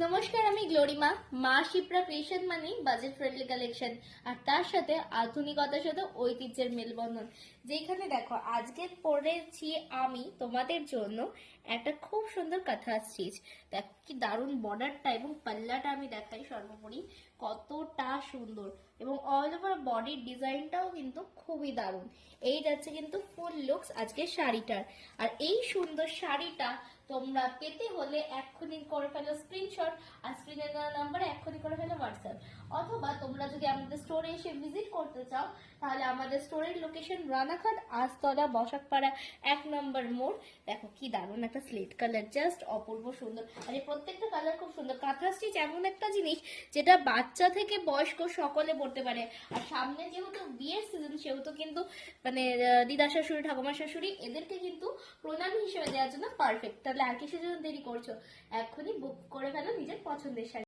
নমস্কার, আমি গ্লোরিমা। মা শিপ্রা ক্রিয়েশন মানে বাজেট ফ্রেন্ডলি কালেকশন, আর তার সাথে আধুনিকতার সাথে ঐতিহ্যের মেলবন্ধন। যেখানে দেখো আজকে পরেছি আমি তোমাদের জন্য একটা খুব সুন্দর কাঁথা স্টিচ। দেখ কি দারুণ বর্ডারটা এবং পাল্লাটা আমি দেখাই সর্বোপরি কতটা সুন্দর, এবং অল ওভার বডির ডিজাইনটাও কিন্তু খুবই দারুণ। এই যাচ্ছে কিন্তু ফুল লুকস আজকে শাড়িটার। আর এই সুন্দর শাড়িটা তোমরা পেতে হলে এক্ষুনি করে ফেলো স্ক্রিনশট, আর স্ক্রিনে দেওয়া নাম্বারে এক্ষুনি করে ফেলো হোয়াটসঅ্যাপ। অথবা তোমরা যদি আমাদের স্টোরে এসে ভিজিট করতে চাও, তাহলে আমাদের স্টোরের লোকেশন রানাঘাট, আস্তলা, বসাকপাড়া, 1 নম্বর মোড়। দেখো কি দারুণ একটা স্লেট কালার, জাস্ট অপূর্ব সুন্দর। আর এই প্রত্যেকটা কালার খুব সুন্দর। কাঁথা স্টিচ এমন একটা জিনিস যেটা বাচ্চা থেকে বয়স্ক সকলে পড়তে পারে। আর সামনে যেহেতু বিয়ের সিজন, সেহেতু কিন্তু মানে দিদা শাশুড়ি, ঠাকুমা শাশুড়ি এদেরকে কিন্তু প্রণামী হিসেবে দেওয়ার জন্য পারফেক্ট। তাহলে আর কিসের জন্য দেরি করছো? এক্ষুনি বুক করে ফেলো নিজের পছন্দের শাড়ি।